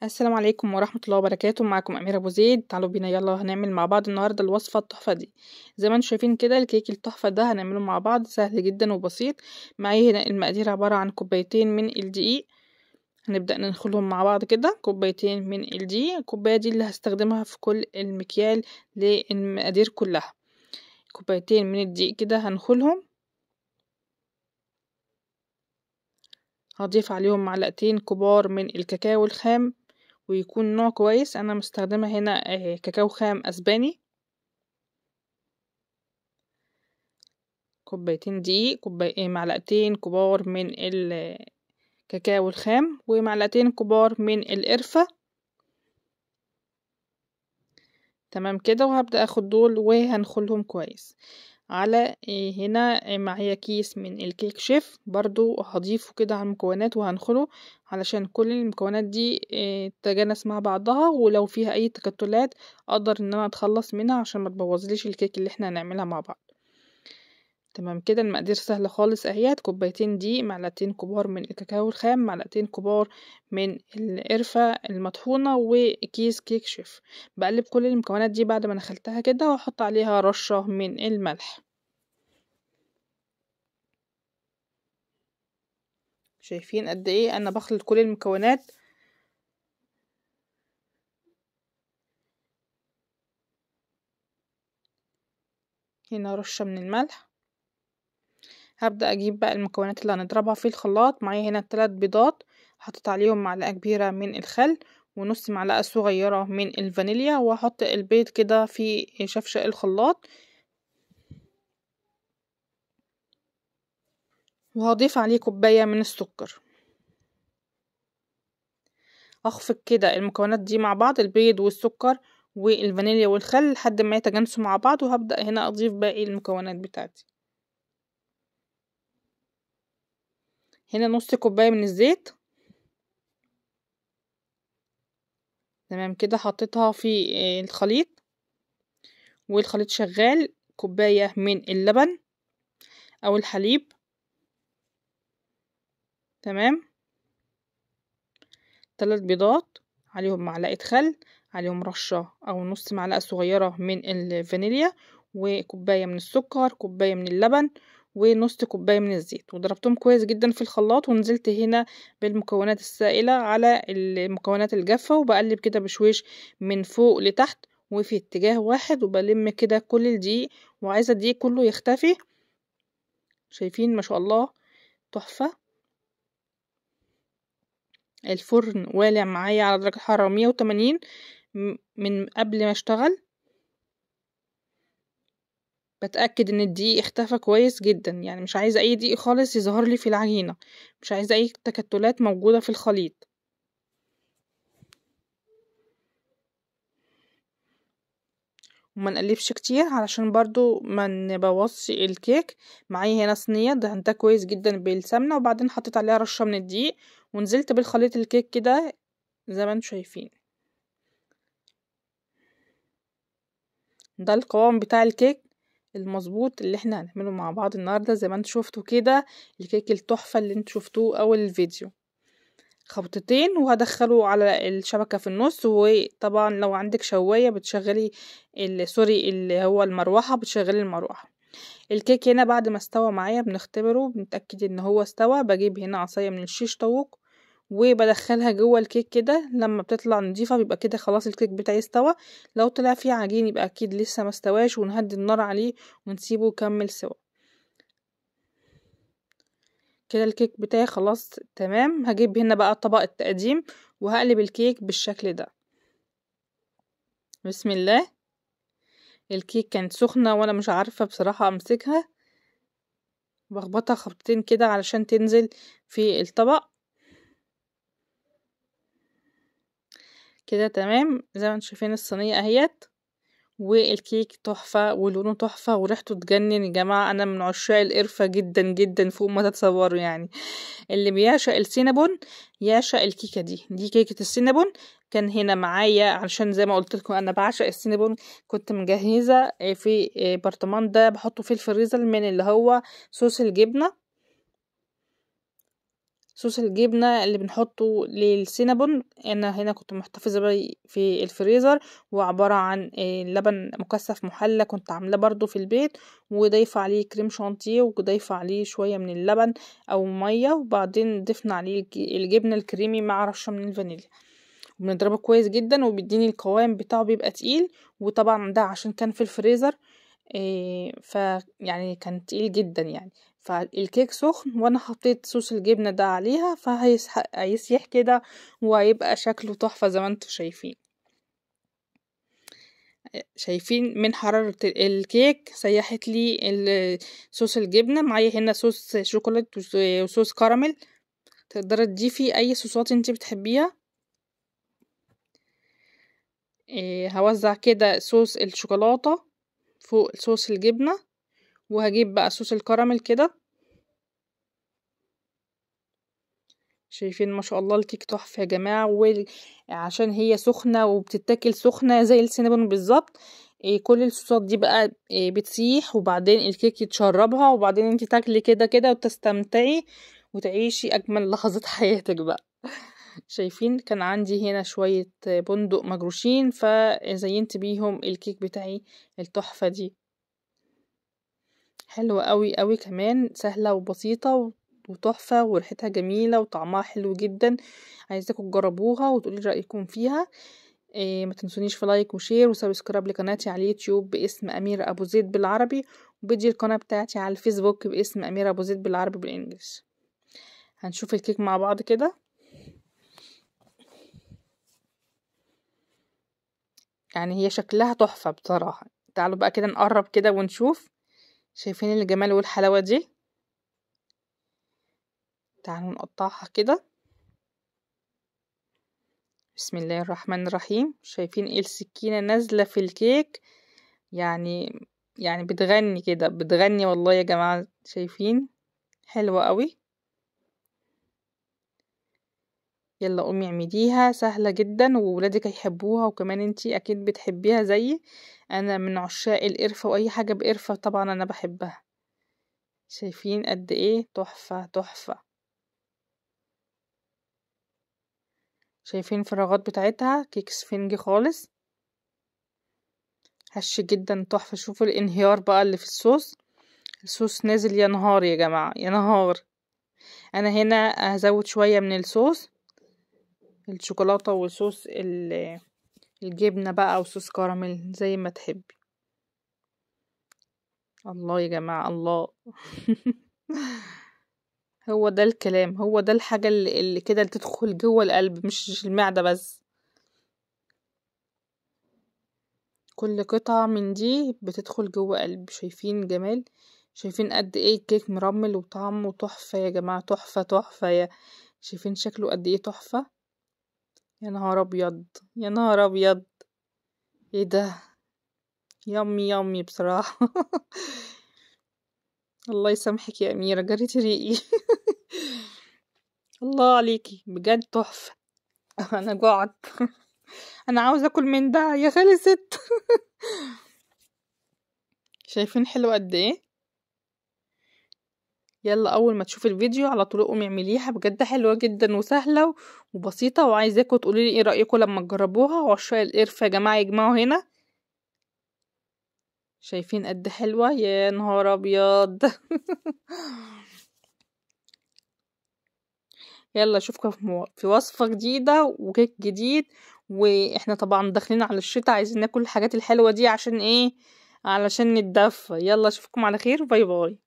السلام عليكم ورحمة الله وبركاته. معكم أميرة أبو زيد. تعالوا بينا يلا هنعمل مع بعض النهاردة الوصفة التحفة دي. زي ما انتم شايفين كده الكيك التحفة ده هنعمله مع بعض، سهل جدا وبسيط. معايا هنا المقادير عبارة عن كوبايتين من الدقيق، هنبدأ ندخلهم مع بعض كده. كوبايتين من الدقيق، الكوباية دي اللي هستخدمها في كل المكيال للمقادير كلها. كوبايتين من الدقيق كده هنخلهم، هضيف عليهم معلقتين كبار من الكاكاو الخام، ويكون نوع كويس. انا مستخدمة هنا كاكاو خام اسباني. كوبايتين دقيق، معلقتين كبار من الكاكاو الخام، ومعلقتين كبار من القرفة. تمام كده، وهبدأ اخد دول وهنخلهم كويس. على هنا معايا كيس من الكيك شيف برضو هضيفه كده على المكونات وهنخله، علشان كل المكونات دي تتجانس مع بعضها، ولو فيها اي تكتلات اقدر ان انا اتخلص منها عشان ما تبوظليش الكيك اللي احنا هنعملها مع بعض. تمام كده، المقادير سهلة خالص اهيت. كوبايتين دي، معلقتين كبار من الكاكاو الخام، معلقتين كبار من القرفة المطحونة، وكيس كيك شيف. بقلب كل المكونات دي بعد ما نخلتها كده، واحط عليها رشة من الملح. شايفين قد ايه انا بخلط كل المكونات. هنا رشة من الملح. هبدأ اجيب بقى المكونات اللي هنضربها في الخلاط. معايا هنا 3 بيضات، حطيت عليهم معلقة كبيرة من الخل ونص معلقة صغيرة من الفانيليا، واحط البيض كده في شفشق الخلاط، وهضيف عليه كوباية من السكر. اخفق كده المكونات دي مع بعض، البيض والسكر والفانيليا والخل، لحد ما يتجانسوا مع بعض. وهبدأ هنا اضيف باقي المكونات بتاعتي. هنا نص كوباية من الزيت. تمام كده، حطيتها في الخليط والخليط شغال. كوباية من اللبن او الحليب. تمام. 3 بيضات، عليهم معلقة خل، عليهم رشة او نص معلقة صغيرة من الفانيليا، وكوباية من السكر، كوباية من اللبن، ونص كوباية من الزيت. وضربتهم كويس جدا في الخلاط، ونزلت هنا بالمكونات السائلة على المكونات الجافة، وبقلب كده بشويش من فوق لتحت وفي اتجاه واحد، وبلم كده كل الدقيق، وعايزة الدقيق كله يختفي. شايفين ما شاء الله تحفة. الفرن والع معايا على درجة حرارة 180 من قبل ما اشتغل. بتأكد ان الدقيق اختفى كويس جدا، يعني مش عايزة اي دقيق خالص يظهر لي في العجينة، مش عايزة اي تكتلات موجودة في الخليط. وما نقلبش كتير علشان برضو ما نبوظش الكيك. معايا هنا صينية دهنتها كويس جدا بالسمنة، وبعدين حطيت عليها رشة من الدقيق، ونزلت بالخليط الكيك كده زي ما انتم شايفين. ده القوام بتاع الكيك المظبوط اللي احنا هنعمله مع بعض النهارده. زي ما انتم شفتوا كده الكيك التحفه اللي انتم شفتوه اول الفيديو. خبطتين وهدخله على الشبكه في النص. وطبعا لو عندك شوايه بتشغلي سوري اللي هو المروحه، بتشغلي المروحه. الكيك هنا بعد ما استوى معايا بنختبره، بنتاكد ان هو استوى. بجيب هنا عصايه من الشيش طاووق وبدخلها جوه الكيك كده. لما بتطلع نضيفة بيبقى كده خلاص الكيك بتاعي استوى. لو طلع فيه عجين يبقى اكيد لسه ما استواش، ونهدي النار عليه ونسيبه يكمل سوا. كده الكيك بتاعي خلاص تمام. هجيب هنا بقى طبق التقديم وهقلب الكيك بالشكل ده. بسم الله. الكيك كانت سخنة وانا مش عارفة بصراحة امسكها، بخبطها خبطتين كده علشان تنزل في الطبق. كده تمام. زي ما انتم شايفين الصينية اهيت، والكيك تحفة ولونه تحفة وريحته تجنن. يا جماعة انا من عشاق القرفة جدا جدا فوق ما تتصوروا يعني. اللي بيعشق السينابون يعشق الكيكة دي كيكة السينابون. كان هنا معايا علشان زي ما قلت لكم انا بعشق السينابون، كنت مجهزة في برطمان ده بحطه في الفريزر من اللي هو صوص الجبنة. صوص الجبنة اللي بنحطه للسينابون، انا هنا كنت محتفظة بيه في الفريزر، وعبارة عن لبن مكثف محلى كنت عاملاه برضو في البيت، وضيفة عليه كريم شانتيه، وضيفة عليه شوية من اللبن او مية، وبعدين ضفنا عليه الجبنة الكريمي مع رشة من الفانيليا، وبنضربه كويس جدا، وبيديني القوام بتاعه بيبقى تقيل. وطبعا ده عشان كان في الفريزر يعني كان تقيل جدا يعني. فالكيك سخن وانا حطيت صوص الجبنة ده عليها، فهيسيح كده وهيبقى شكله تحفة زي ما انتم شايفين من حرارة الكيك سيحت لي صوص الجبنة. معايا هنا صوص شوكولات وصوص كراميل، تقدري تضيفي اي صوصات انت بتحبيها. هوزع كده صوص الشوكولاتة فوق صوص الجبنة، وهجيب بقى صوص الكراميل كده. شايفين ما شاء الله الكيك تحفة يا جماعة، وعشان هي سخنة وبتتاكل سخنة زي السينابون بالظبط. كل الصوصات دي بقى بتسيح، وبعدين الكيك يتشربها، وبعدين انت تاكلي كده كده وتستمتعي وتعيشي اجمل لحظات حياتك بقى. شايفين كان عندي هنا شوية بندق مجروشين، فزينت بيهم الكيك بتاعي التحفة دي. حلوة قوي قوي، كمان سهلة وبسيطة وتحفة، وريحتها جميلة وطعمها حلو جدا. عايزاكم تجربوها وتقولي رأيكم فيها. ما تنسونيش في لايك وشير وسبسكرايب لقناتي على اليوتيوب باسم أميرة أبو زيد بالعربي، وبيجي القناة بتاعتي على الفيسبوك باسم أميرة أبو زيد بالعربي بالإنجليش. هنشوف الكيك مع بعض كده. يعني هي شكلها تحفة بصراحة. تعالوا بقى كده نقرب كده ونشوف. شايفين الجمال والحلاوة دي؟ تعالوا نقطعها كده. بسم الله الرحمن الرحيم. شايفين ايه السكينة نازلة في الكيك؟ يعني بتغني كده، بتغني والله يا جماعة. شايفين؟ حلوة قوي. يلا قومي اعمليها، سهلة جدا وولادك هيحبوها، وكمان انتي اكيد بتحبيها زيي. انا من عشاق القرفة، واي حاجة بقرفة طبعا انا بحبها. شايفين قد ايه تحفة تحفة؟ شايفين الفراغات بتاعتها كيك سفنجي خالص، هش جدا تحفة. شوفوا الانهيار بقى اللي في الصوص. الصوص نازل يا نهار يا جماعة، يا نهار. انا هنا هزود شوية من الصوص الشوكولاتة وصوص الجبنة بقى، او صوص كراميل زي ما تحبي. الله يا جماعة الله. هو ده الكلام، هو ده الحاجة اللي كده اللي تدخل جوه القلب مش المعدة بس. كل قطعة من دي بتدخل جوه قلب. شايفين جمال؟ شايفين قد ايه الكيك مرمل وطعمه تحفة يا جماعة، تحفة تحفة. شايفين شكله قد ايه تحفة؟ يا نهار ابيض، يا نهار ابيض. ايه ده؟ يامي يامي بصراحة. الله يسامحك يا أميرة، جريتي ريقي. الله عليكي بجد تحفة. انا جوعت. انا عاوزة اكل من ده يا خلصت. شايفين حلو قد ايه؟ يلا اول ما تشوفي الفيديو على طول قومي اعمليها، بجد حلوة جدا وسهلة وبسيطة. وعايزاكم تقولوا لي ايه رأيكم لما تجربوها. وعشاق القرفة يا جماعة يجمعوا هنا. شايفين قد حلوة؟ يا نهار ابيض. يلا اشوفكم في وصفة جديدة وكيك جديد. واحنا طبعا داخلين على الشتاء، عايزين ناكل الحاجات الحلوة دي عشان ايه؟ علشان نتدفى. يلا اشوفكم على خير، باي باي.